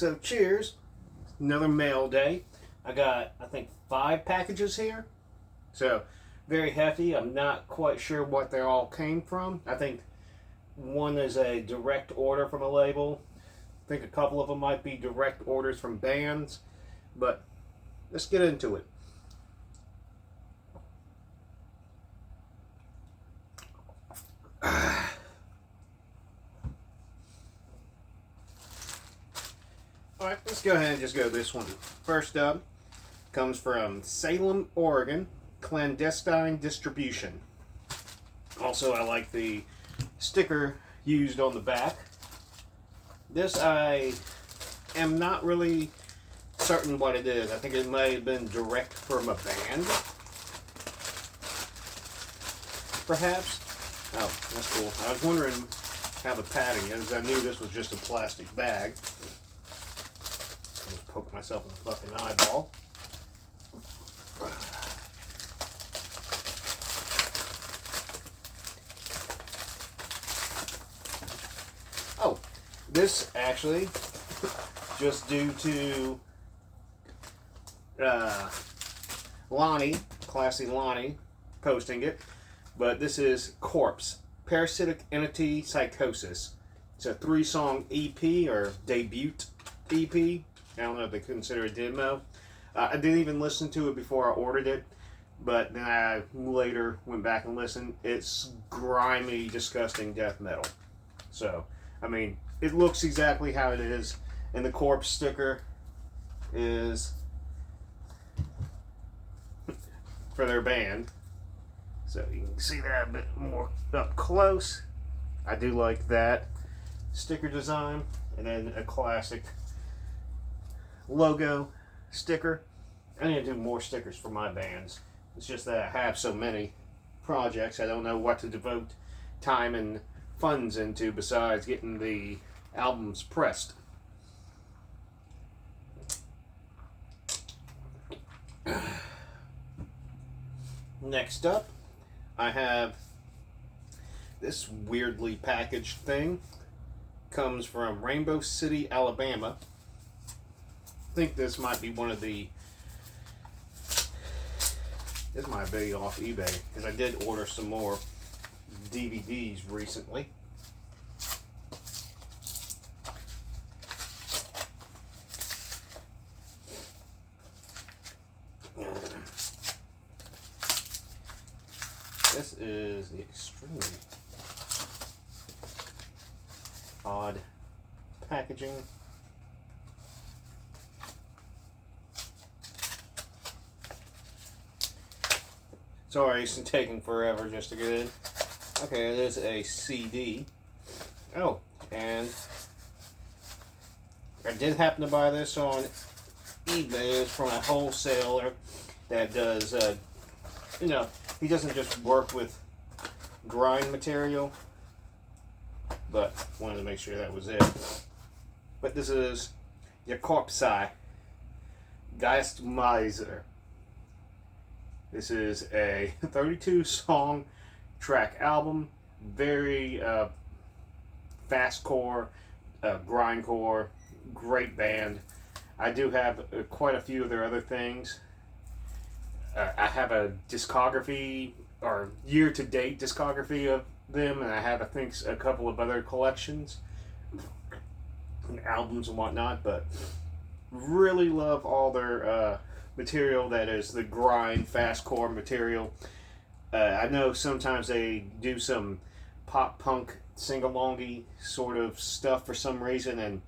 So cheers. Another mail day. I got, I think, 5 packages here. So very hefty. I'm not quite sure what they all came from. I think one is a direct order from a label. I think a couple of them might be direct orders from bands. But let's get into it. Alright, let's go ahead and just go this one. First up comes from Salem, Oregon, Clandestine Distribution. Also, I like the sticker used on the back. This, I am not really certain what it is. I think it may have been direct from a band, perhaps. Oh, that's cool. I was wondering how the padding is. I knew this was just a plastic bag. I just poked myself in the fucking eyeball. Oh, this actually, just due to Lonnie, Classy Lonnie, posting it, but this is Corpse, Parasitic Entity Psychosis. It's a 3-song EP or debut EP. I don't know if they consider it demo. I didn't even listen to it before I ordered it, but then I later went back and listened. It's grimy, disgusting death metal. So, I mean, it looks exactly how it is, and the Corpse sticker is for their band. So you can see that a bit more up close. I do like that sticker design, and then a classic logo sticker. I need to do more stickers for my bands. It's just that I have so many projects, I don't know what to devote time and funds into besides getting the albums pressed. Next up, I have this weirdly packaged thing. Comes from Rainbow City, Alabama. I think this might be one of the... This might be off eBay, because I did order some more DVDs recently. This is the extremely odd packaging. Sorry, it's taking forever just to get in. Okay, it is a CD. Oh, and I did happen to buy this on eBay. It's from a wholesaler that does, you know, he doesn't just work with grind material, but wanted to make sure that was it. But this is your Corpse Geistmeister. This is a 32-song track album, very fastcore, grindcore, great band. I do have quite a few of their other things. I have a discography, or year-to-date discography of them, and I have, I think, a couple of other collections and albums and whatnot, but really love all their material that is the grind, fastcore material. I know sometimes they do some pop-punk, sing-alongy sort of stuff for some reason, and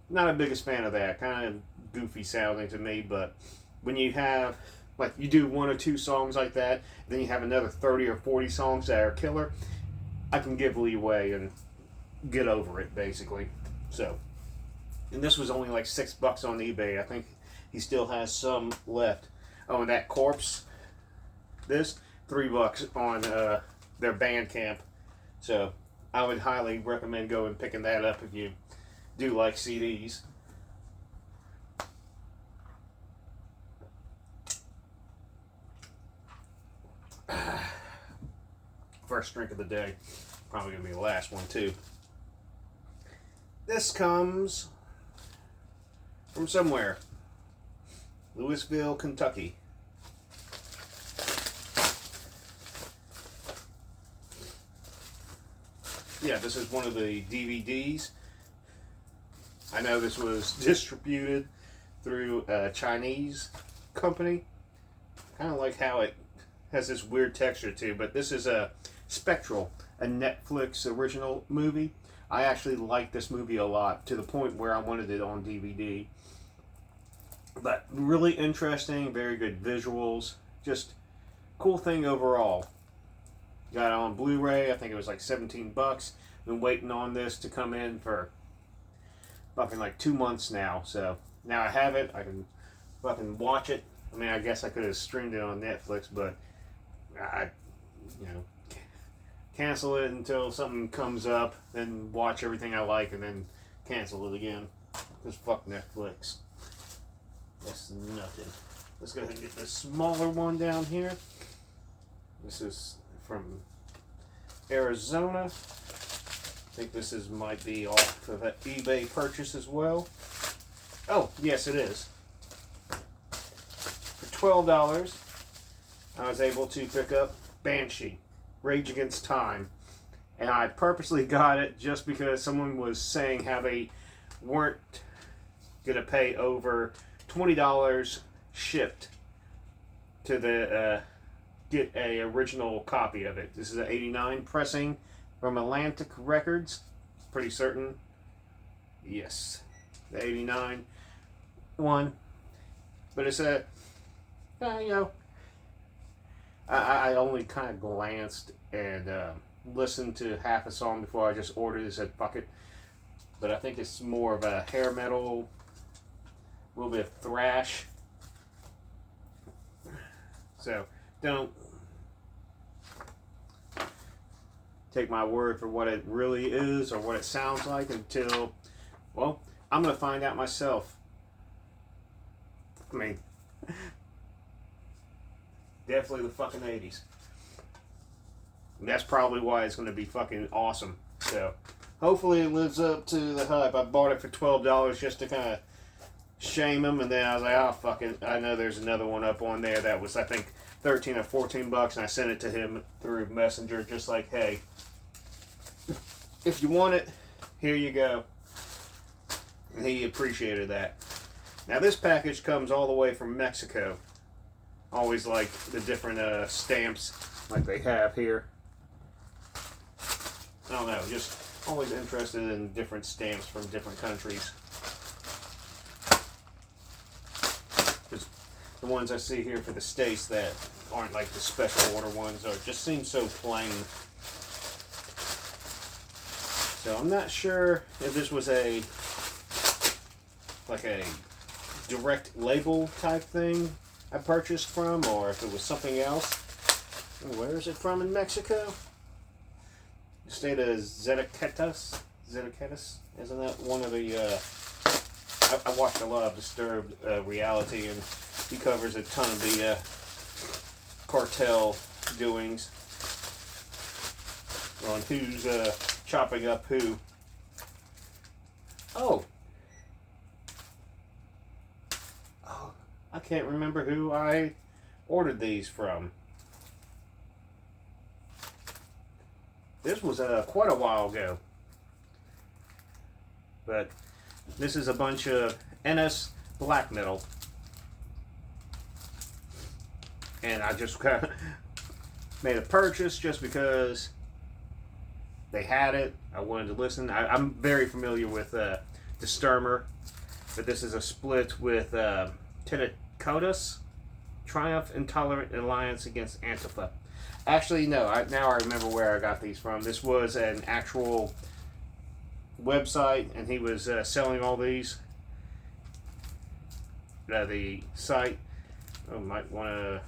not a biggest fan of that. Kind of goofy sounding to me, but when you have... Like, you do 1 or 2 songs like that, then you have another 30 or 40 songs that are killer, I can give leeway and get over it, basically. So, and this was only like $6 on eBay. I think he still has some left. Oh, and that Corpse, this, $3 on their Bandcamp. So, I would highly recommend going picking that up if you do like CDs. First drink of the day. Probably going to be the last one, too. This comes from somewhere. Louisville, Kentucky. Yeah, this is one of the DVDs. I know this was distributed through a Chinese company. Kind of like how it has this weird texture too, but this is a Spectral, a Netflix original movie. I actually like this movie a lot, to the point where I wanted it on DVD. But really interesting, very good visuals, just cool thing overall. Got it on Blu-ray. I think it was like $17. Been waiting on this to come in for fucking like 2 months now. So now I have it. I can fucking watch it. I mean, I guess I could have streamed it on Netflix, but I, cancel it until something comes up, then watch everything I like, and then cancel it again. Because fuck Netflix. That's nothing. Let's go ahead and get the smaller one down here. This is from Arizona. I think this might be off of an eBay purchase as well. Oh, yes it is. For $12, I was able to pick up Banshee, Rage Against Time. And I purposely got it just because someone was saying how they weren't going to pay over $20 shipped to the get a original copy of it. This is an '89 pressing from Atlantic Records. Pretty certain. Yes, the '89 one. But it's a, I only kind of glanced and listened to half a song before I just ordered it and said fuck it. But I think it's more of a hair metal, a little bit of thrash. So don't take my word for what it really is or what it sounds like until, well, I'm going to find out myself. I mean, definitely the fucking 80s. And that's probably why it's going to be fucking awesome. So, hopefully it lives up to the hype. I bought it for $12 just to kind of shame him, and then I was like, oh, fuck it. I know there's another one up on there that was, I think, 13 or 14 bucks, and I sent it to him through Messenger, just like, hey, if you want it, here you go. And he appreciated that. Now this package comes all the way from Mexico. Always like the different stamps like they have here. I don't know, just always interested in different stamps from different countries. Because the ones I see here for the States that aren't like the special order ones or just seem so plain. So I'm not sure if this was a like a direct label type thing I purchased from, or if it was something else. Where is it from in Mexico? The state of Zacatecas. Isn't that one of the... I watched a lot of Disturbed Reality, and he covers a ton of the cartel doings on who's chopping up who. Oh, I can't remember who I ordered these from. This was quite a while ago. But this is a bunch of NS black metal. And I just kind of made a purchase just because they had it. I wanted to listen. I'm very familiar with Disturbed, but this is a split with Tentacotus, Triumph Intolerant Alliance against Antifa. Actually, no. Now I remember where I got these from. This was an actual website, and he was selling all these. The site. I might want to.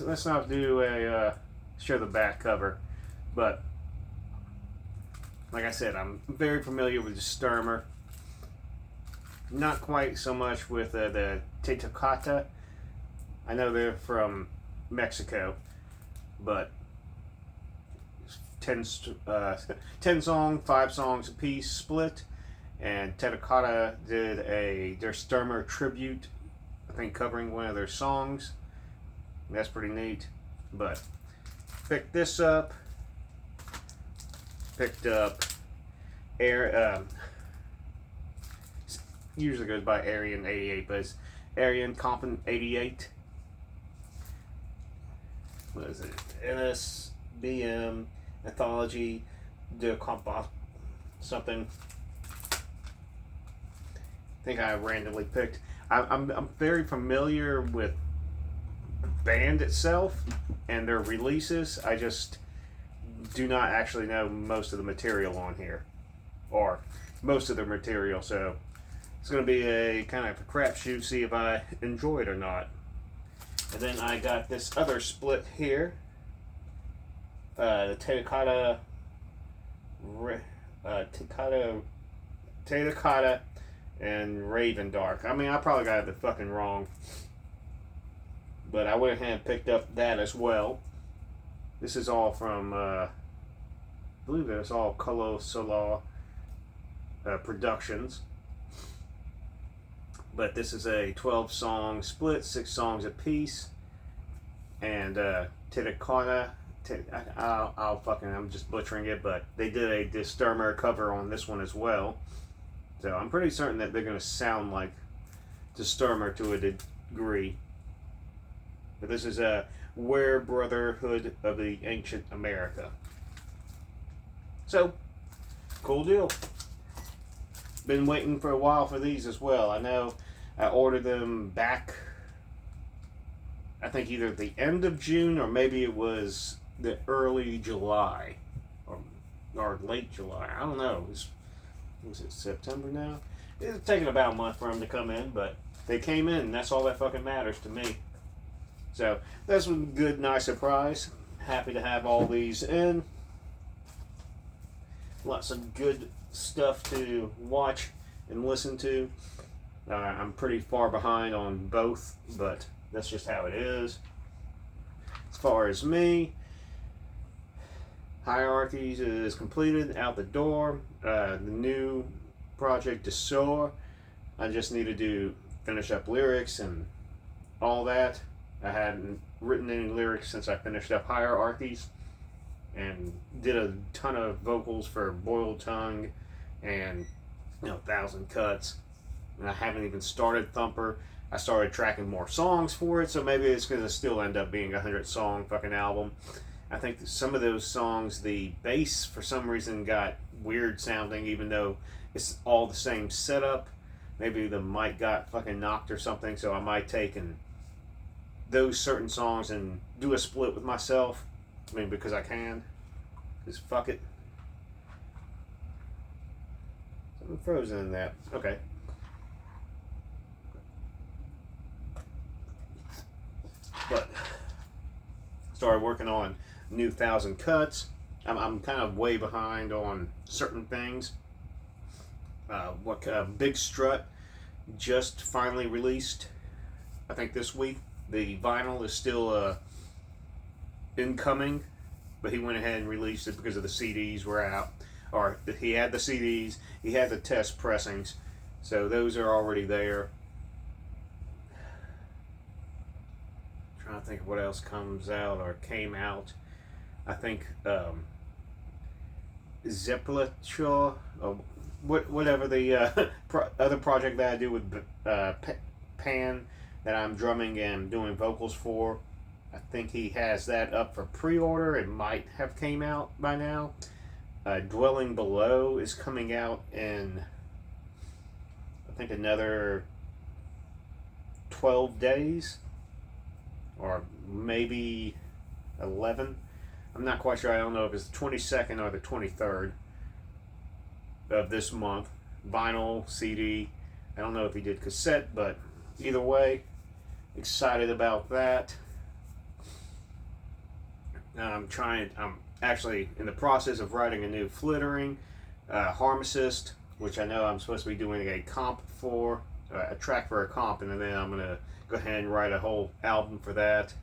Let's not do a show the back cover, but like I said, I'm very familiar with the Disturbed. Not quite so much with the Tetocata. I know they're from Mexico, but 10 song, 5 songs a piece split, and Terracotta did their Sturmer tribute, I think covering one of their songs. That's pretty neat. But picked this up. Picked up usually goes by Aryan 88, but it's Aryan Compton 88. What is it? NSBM Anthology de Compas something. I think I randomly picked. I'm very familiar with the band itself and their releases. I just do not actually know most of the material on here, or most of the material, so it's going to be a kind of a crapshoot, see if I enjoy it or not. And then I got this other split here, the Terracotta and Raven Dark. I mean, I probably got it fucking wrong, but I went ahead and picked up that as well. This is all from, I believe it's all Culto Solar Productions. But this is a 12-song split, 6 songs apiece. And Terracotta, I'm just butchering it, but they did a Disturmer cover on this one as well. So I'm pretty certain that they're going to sound like Disturmer to a degree. But this is a Were Brotherhood of the Ancient America. So, cool deal. Been waiting for a while for these as well. I know I ordered them back, I think either the end of June or maybe it was the early July or late July. I don't know. Was it September now? It's taking about a month for them to come in, but they came in, and that's all that fucking matters to me. So that's a good, nice surprise. Happy to have all these in. Lots of good stuff to watch and listen to. I'm pretty far behind on both, but that's just how it is. As far as me, Hierarchies is completed, out the door. The new project de Soar, I just need to finish up lyrics and all that. I hadn't written any lyrics since I finished up Hierarchies, and did a ton of vocals for Boiled Tongue and 1,000 Cuts. And I haven't even started Thumper. I started tracking more songs for it, so maybe it's going to still end up being a 100-song fucking album. I think some of those songs, the bass for some reason got weird sounding, even though it's all the same setup. Maybe the mic got fucking knocked or something, so I might take those certain songs and do a split with myself. I mean, because I can. Because fuck it. Something frozen in that. Okay. But started working on new 1,000 Cuts. I'm kind of way behind on certain things. Big Strut just finally released, I think this week. The vinyl is still incoming, but he went ahead and released it because of the CDs were out. Or he had the CDs, he had the test pressings, so those are already there. Trying to think of what else comes out or came out. I think Zeppelin, whatever the other project that I do with Pan that I'm drumming and doing vocals for. I think he has that up for pre-order. It might have came out by now. Dwelling Below is coming out in, I think, another 12 days. Or maybe 11. I'm not quite sure. I don't know if it's the 22nd or the 23rd of this month. Vinyl, CD. I don't know if he did cassette, but either way, excited about that. I'm actually in the process of writing a new Flittering, Harmacist, which I know I'm supposed to be doing a comp for, a track for a comp, and then I'm going to go ahead and write a whole album for that.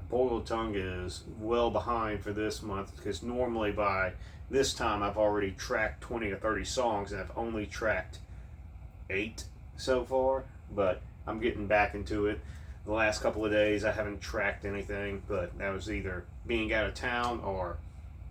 Boiled Tongue is well behind for this month because normally by this time I've already tracked 20 to 30 songs and I've only tracked 8 so far, but I'm getting back into it. The last couple of days I haven't tracked anything, but that was either being out of town or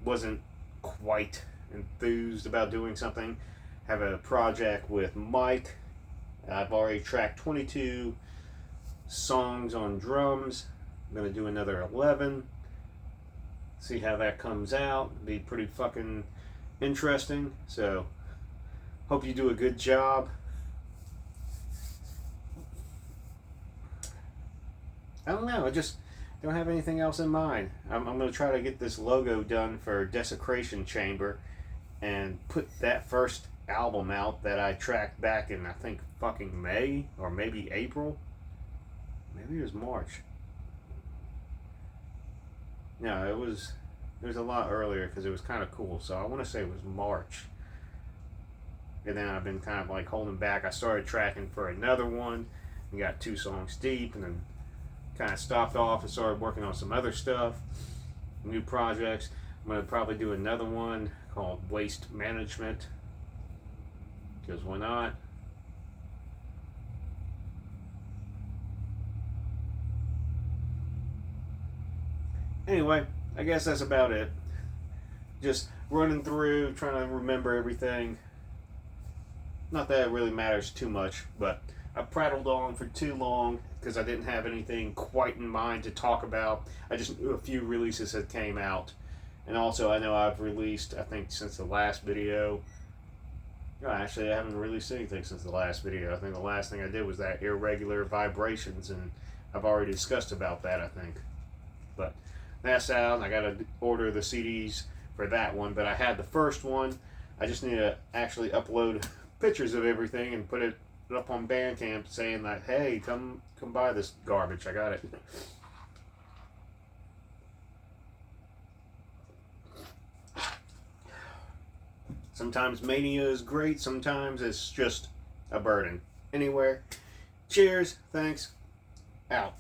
wasn't quite enthused about doing something. Have a project with Mike. I've already tracked 22 songs on drums. I'm going to do another 11. See how that comes out. Be pretty fucking interesting. So, hope you do a good job. I don't know. I just don't have anything else in mind. I'm going to try to get this logo done for Desecration Chamber and put that first album out that I tracked back in, I think, fucking May or maybe April. Maybe it was March. No, it was a lot earlier because it was kind of cool. So I want to say it was March. And then I've been kind of like holding back. I started tracking for another one. We got 2 songs deep and then kind of stopped off and started working on some other stuff, new projects. I'm going to probably do another one called Waste Management, because why not? Anyway, I guess that's about it. Just running through, trying to remember everything. Not that it really matters too much, but I prattled on for too long because I didn't have anything quite in mind to talk about. I just knew a few releases that came out. And also, I know I've released, I think, since the last video. No, actually, I haven't released anything since the last video. I think the last thing I did was that Irregular Vibrations, and I've already discussed about that, I think. But that's out, and I got to order the CDs for that one. But I had the first one. I just need to actually upload pictures of everything and put it up on Bandcamp saying that, hey, come buy this garbage. I got it. Sometimes mania is great, sometimes it's just a burden. Anyway, cheers, thanks, out.